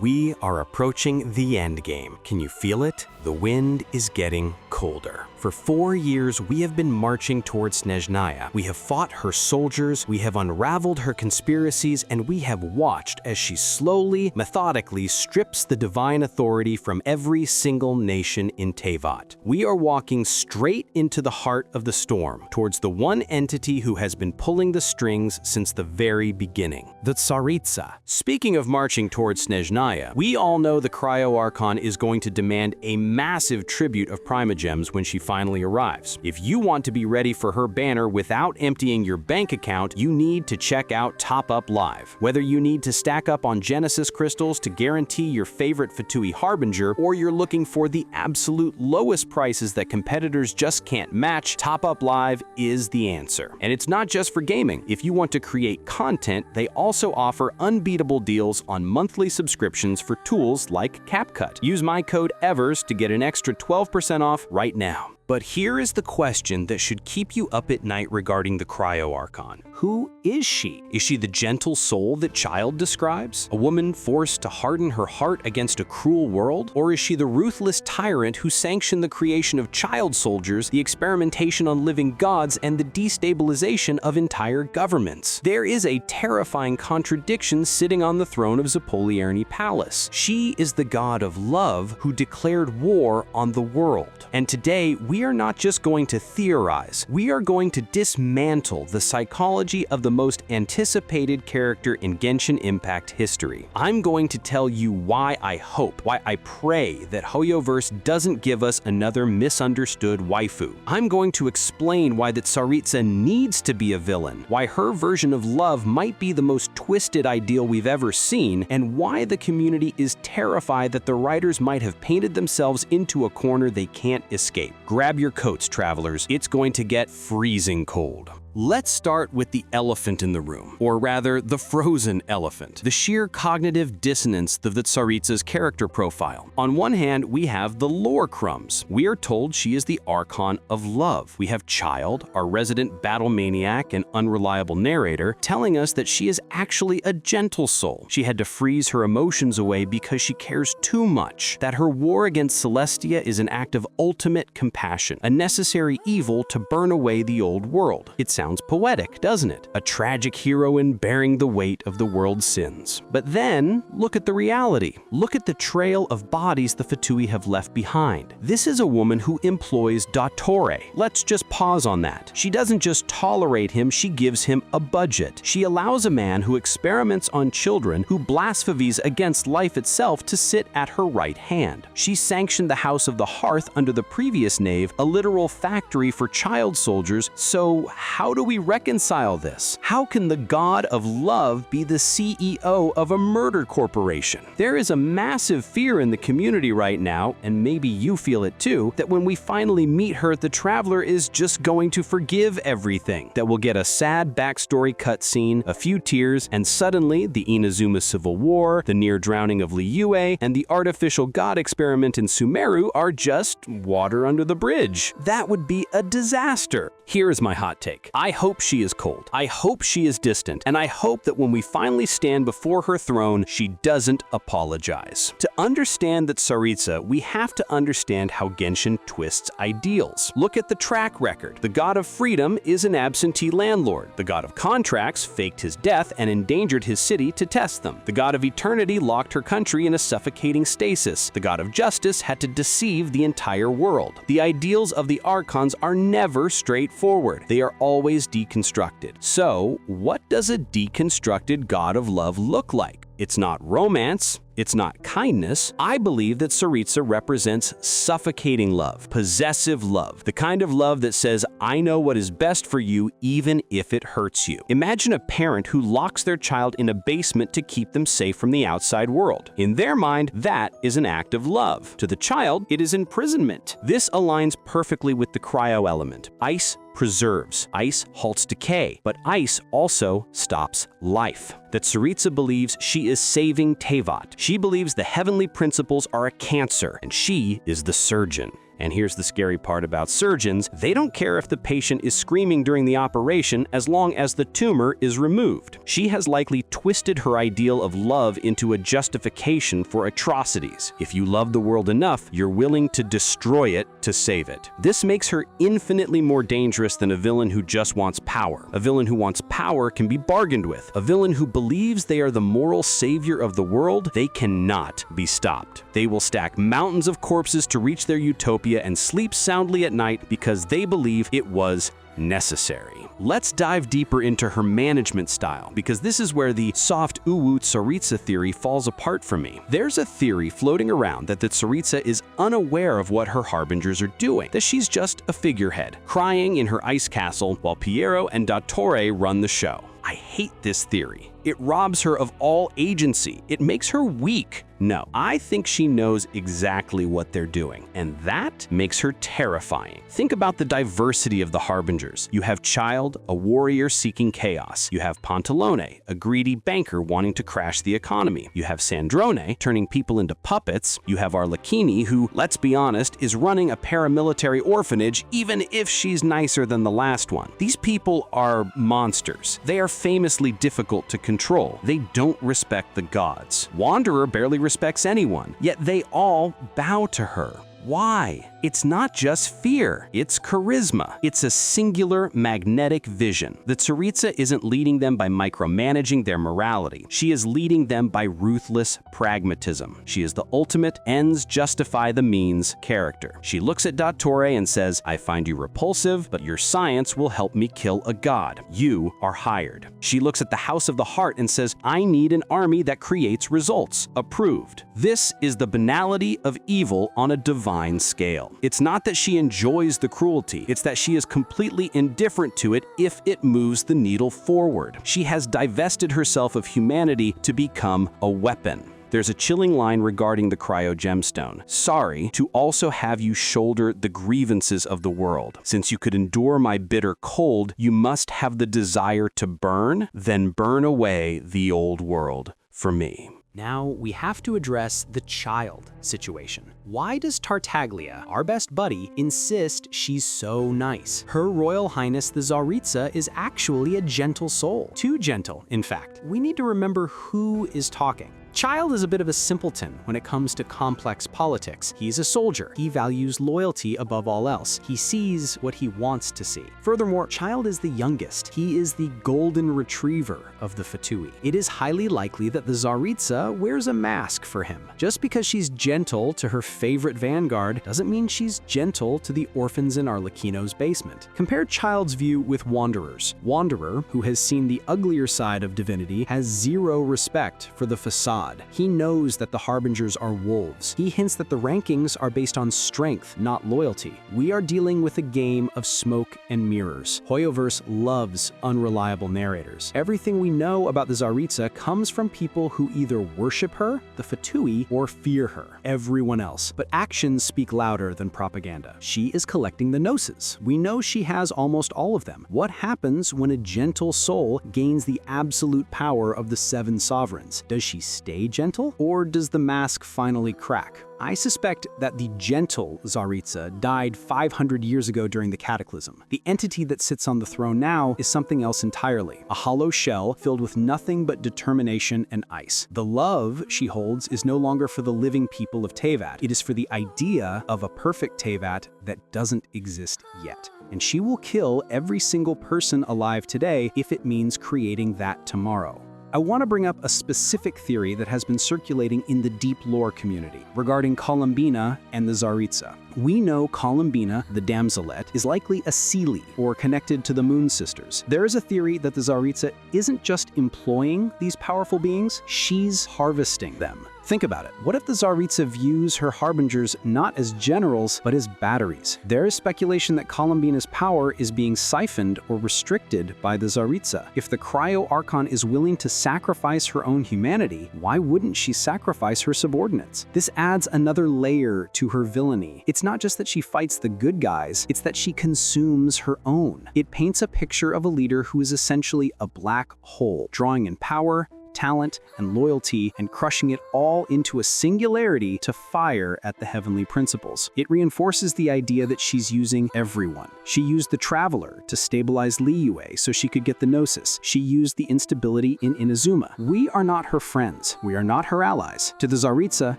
We are approaching the endgame. Can you feel it? The wind is getting colder. For 4 years, we have been marching towards Snezhnaya. We have fought her soldiers, we have unraveled her conspiracies, and we have watched as she slowly, methodically strips the divine authority from every single nation in Teyvat. We are walking straight into the heart of the storm, towards the one entity who has been pulling the strings since the very beginning, the Tsaritsa. Speaking of marching towards Snezhnaya, we all know the Cryo Archon is going to demand a massive tribute of Primogems when she finally arrives. If you want to be ready for her banner without emptying your bank account, you need to check out TOPUPLIVE. Whether you need to stack up on Genesis crystals to guarantee your favorite Fatui Harbinger, or you're looking for the absolute lowest prices that competitors just can't match, TOPUPLIVE is the answer. And it's not just for gaming. If you want to create content, they also offer unbeatable deals on monthly subscriptions for tools like CapCut. Use my code EVERS to get an extra 12% off right now. But here is the question that should keep you up at night regarding the Cryo Archon. Who is she? Is she the gentle soul that Childe describes? A woman forced to harden her heart against a cruel world? Or is she the ruthless tyrant who sanctioned the creation of child soldiers, the experimentation on living gods, and the destabilization of entire governments? There is a terrifying contradiction sitting on the throne of Zapoliarny Palace. She is the god of love who declared war on the world. And today, we are not just going to theorize, we are going to dismantle the psychology of the most anticipated character in Genshin Impact history. I'm going to tell you why I pray that HoYoverse doesn't give us another misunderstood waifu. I'm going to explain why the Tsaritsa needs to be a villain, why her version of love might be the most twisted ideal we've ever seen, and why the community is terrified that the writers might have painted themselves into a corner they can't escape. Grab your coats, travelers. It's going to get freezing cold. Let's start with the elephant in the room, or rather, the frozen elephant, the sheer cognitive dissonance of the Tsaritsa's character profile. On one hand, we have the lore crumbs. We are told she is the Archon of love. We have Childe, our resident battle maniac and unreliable narrator, telling us that she is actually a gentle soul. She had to freeze her emotions away because she cares too much, that her war against Celestia is an act of ultimate compassion, a necessary evil to burn away the old world. It sounds poetic, doesn't it? A tragic heroine bearing the weight of the world's sins. But then, look at the reality. Look at the trail of bodies the Fatui have left behind. This is a woman who employs Dottore. Let's just pause on that. She doesn't just tolerate him, she gives him a budget. She allows a man who experiments on children, who blasphemies against life itself, to sit at her right hand. She sanctioned the House of the Hearth under the previous knave, a literal factory for child soldiers. So how do we reconcile this? How can the god of love be the CEO of a murder corporation? There is a massive fear in the community right now, and maybe you feel it too, that when we finally meet her, the Traveler is just going to forgive everything, that we'll get a sad backstory cutscene, a few tears, and suddenly the Inazuma Civil War, the near drowning of Liyue, and the artificial god experiment in Sumeru are just water under the bridge. That would be a disaster. Here is my hot take. I hope she is cold. I hope she is distant. And I hope that when we finally stand before her throne, she doesn't apologize. To understand that Tsaritsa, we have to understand how Genshin twists ideals. Look at the track record. The god of freedom is an absentee landlord. The god of contracts faked his death and endangered his city to test them. The god of eternity locked her country in a suffocating stasis. The god of justice had to deceive the entire world. The ideals of the Archons are never straightforward. They are always deconstructed. So, what does a deconstructed god of love look like? It's not romance. It's not kindness. I believe that Tsaritsa represents suffocating love, possessive love, the kind of love that says, I know what is best for you even if it hurts you. Imagine a parent who locks their child in a basement to keep them safe from the outside world. In their mind, that is an act of love. To the child, it is imprisonment. This aligns perfectly with the cryo element. Ice preserves. Ice halts decay, but ice also stops life. That Tsaritsa believes she is saving Teyvat. She believes the heavenly principles are a cancer, and she is the surgeon. And here's the scary part about surgeons: they don't care if the patient is screaming during the operation as long as the tumor is removed. She has likely twisted her ideal of love into a justification for atrocities. If you love the world enough, you're willing to destroy it to save it. This makes her infinitely more dangerous than a villain who just wants power. A villain who wants power can be bargained with. A villain who believes they are the moral savior of the world, they cannot be stopped. They will stack mountains of corpses to reach their utopia and sleep soundly at night because they believe it was necessary. Let's dive deeper into her management style, because this is where the soft uwu Tsaritsa theory falls apart for me. There's a theory floating around that the Tsaritsa is unaware of what her harbingers are doing, that she's just a figurehead, crying in her ice castle while Piero and Dottore run the show. I hate this theory. It robs her of all agency. It makes her weak. No, I think she knows exactly what they're doing, and that makes her terrifying. Think about the diversity of the harbingers. You have Childe, a warrior seeking chaos. You have Pantalone, a greedy banker wanting to crash the economy. You have Sandrone, turning people into puppets. You have Arlecchini, who, let's be honest, is running a paramilitary orphanage even if she's nicer than the last one. These people are monsters. They are famously difficult to control. They don't respect the gods. Wanderer barely respects anyone, yet they all bow to her. Why? It's not just fear, it's charisma. It's a singular, magnetic vision. The Tsaritsa isn't leading them by micromanaging their morality. She is leading them by ruthless pragmatism. She is the ultimate ends justify the means character. She looks at Dottore and says, "I find you repulsive, but your science will help me kill a god. You are hired." She looks at the House of the Heart and says, "I need an army that creates results. Approved." This is the banality of evil on a divine scale. It's not that she enjoys the cruelty, it's that she is completely indifferent to it if it moves the needle forward. She has divested herself of humanity to become a weapon. There's a chilling line regarding the Cryo gemstone. "Sorry to also have you shoulder the grievances of the world. Since you could endure my bitter cold, you must have the desire to burn, then burn away the old world for me." Now, we have to address the Childe situation. Why does Tartaglia, our best buddy, insist she's so nice? Her Royal Highness the Tsaritsa is actually a gentle soul. Too gentle, in fact. We need to remember who is talking. Childe is a bit of a simpleton when it comes to complex politics. He's a soldier. He values loyalty above all else. He sees what he wants to see. Furthermore, Childe is the youngest. He is the golden retriever of the Fatui. It is highly likely that the Tsaritsa wears a mask for him. Just because she's gentle to her favorite vanguard doesn't mean she's gentle to the orphans in Arlecchino's basement. Compare Childe's view with Wanderer's. Wanderer, who has seen the uglier side of divinity, has zero respect for the facade. He knows that the harbingers are wolves. He hints that the rankings are based on strength, not loyalty. We are dealing with a game of smoke and mirrors. HoYoverse loves unreliable narrators. Everything we know about the Tsaritsa comes from people who either worship her, the Fatui, or fear her, everyone else. But actions speak louder than propaganda. She is collecting the gnosis. We know she has almost all of them. What happens when a gentle soul gains the absolute power of the 7 sovereigns? Does she stay gentle, or does the mask finally crack? I suspect that the gentle Tsaritsa died 500 years ago during the Cataclysm. The entity that sits on the throne now is something else entirely, a hollow shell filled with nothing but determination and ice. The love she holds is no longer for the living people of Teyvat. It is for the idea of a perfect Teyvat that doesn't exist yet. And she will kill every single person alive today if it means creating that tomorrow. I want to bring up a specific theory that has been circulating in the deep lore community regarding Columbina and the Tsaritsa. We know Columbina, the damselette, is likely a Seelie, or connected to the Moon Sisters. There is a theory that the Tsaritsa isn't just employing these powerful beings, she's harvesting them. Think about it. What if the Tsaritsa views her harbingers not as generals, but as batteries? There is speculation that Columbina's power is being siphoned or restricted by the Tsaritsa. If the Cryo Archon is willing to sacrifice her own humanity, why wouldn't she sacrifice her subordinates? This adds another layer to her villainy. It's not just that she fights the good guys, it's that she consumes her own. It paints a picture of a leader who is essentially a black hole, drawing in power, talent, and loyalty, and crushing it all into a singularity to fire at the heavenly principles. It reinforces the idea that she's using everyone. She used the Traveler to stabilize Liyue so she could get the Gnosis. She used the instability in Inazuma. We are not her friends. We are not her allies. To the Tsaritsa,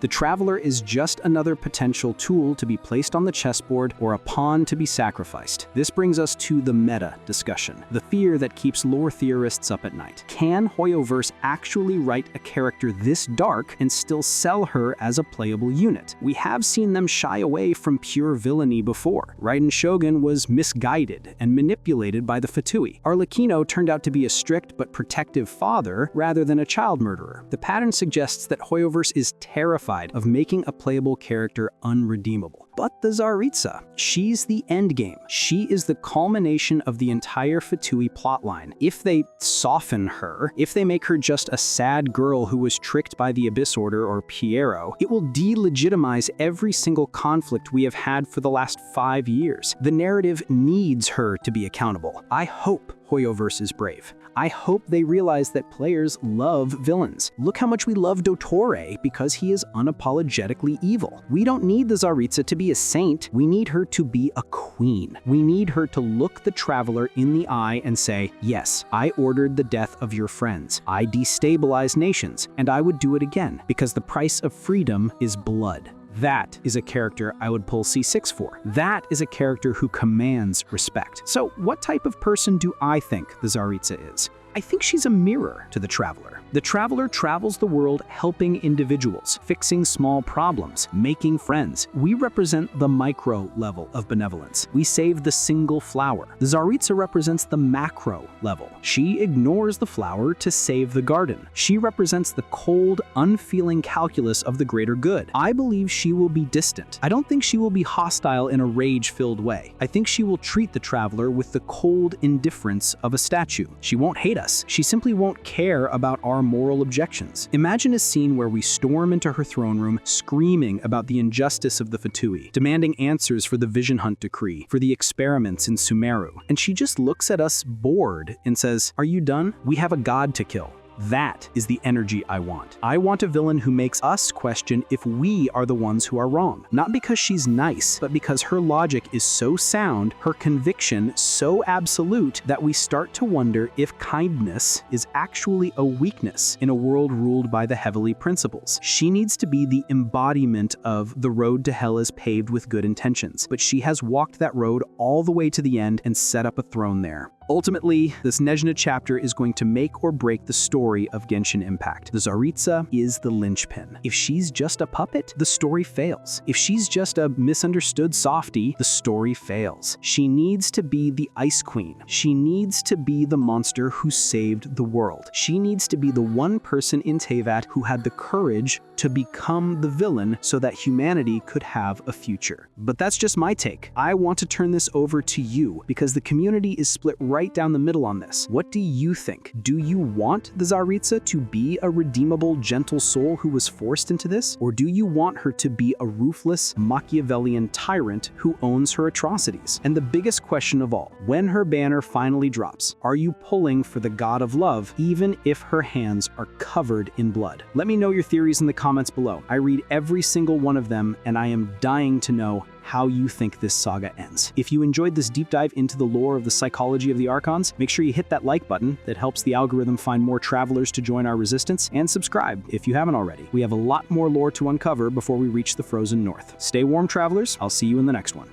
the Traveler is just another potential tool to be placed on the chessboard or a pawn to be sacrificed. This brings us to the meta discussion, the fear that keeps lore theorists up at night. Can HoYoverse actually write a character this dark and still sell her as a playable unit? We have seen them shy away from pure villainy before. Raiden Shogun was misguided and manipulated by the Fatui. Arlecchino turned out to be a strict but protective father rather than a child murderer. The pattern suggests that HoYoverse is terrified of making a playable character unredeemable. But the Tsaritsa, she's the endgame. She is the culmination of the entire Fatui plotline. If they soften her, if they make her just a sad girl who was tricked by the Abyss Order or Piero, it will delegitimize every single conflict we have had for the last 5 years. The narrative needs her to be accountable. I hope HoYoverse is brave. I hope they realize that players love villains. Look how much we love Dottore because he is unapologetically evil. We don't need the Tsaritsa to be a saint. We need her to be a queen. We need her to look the Traveler in the eye and say, yes, I ordered the death of your friends. I destabilized nations, and I would do it again because the price of freedom is blood. That is a character I would pull C6 for. That is a character who commands respect. So what type of person do I think the Tsaritsa is? I think she's a mirror to the Traveler. The Traveler travels the world helping individuals, fixing small problems, making friends. We represent the micro level of benevolence. We save the single flower. The Tsaritsa represents the macro level. She ignores the flower to save the garden. She represents the cold, unfeeling calculus of the greater good. I believe she will be distant. I don't think she will be hostile in a rage-filled way. I think she will treat the Traveler with the cold indifference of a statue. She won't hate us. She simply won't care about our moral objections. Imagine a scene where we storm into her throne room screaming about the injustice of the Fatui, demanding answers for the Vision Hunt decree, for the experiments in Sumeru, and she just looks at us bored and says, "Are you done? We have a god to kill." That is the energy I want. I want a villain who makes us question if we are the ones who are wrong. Not because she's nice, but because her logic is so sound, her conviction so absolute, that we start to wonder if kindness is actually a weakness in a world ruled by the heavenly principles. She needs to be the embodiment of the road to hell is paved with good intentions, but she has walked that road all the way to the end and set up a throne there. Ultimately, this Snezhnaya chapter is going to make or break the story of Genshin Impact. The Tsaritsa is the linchpin. If she's just a puppet, the story fails. If she's just a misunderstood softie, the story fails. She needs to be the Ice Queen. She needs to be the monster who saved the world. She needs to be the one person in Teyvat who had the courage to become the villain so that humanity could have a future. But that's just my take. I want to turn this over to you because the community is split right down the middle on this. What do you think? Do you want the Tsaritsa to be a redeemable, gentle soul who was forced into this? Or do you want her to be a ruthless, Machiavellian tyrant who owns her atrocities? And the biggest question of all, when her banner finally drops, are you pulling for the god of love even if her hands are covered in blood? Let me know your theories in the comments below. I read every single one of them, and I am dying to know how you think this saga ends. If you enjoyed this deep dive into the lore of the psychology of the Archons, make sure you hit that like button that helps the algorithm find more travelers to join our resistance, and subscribe if you haven't already. We have a lot more lore to uncover before we reach the frozen north. Stay warm, travelers. I'll see you in the next one.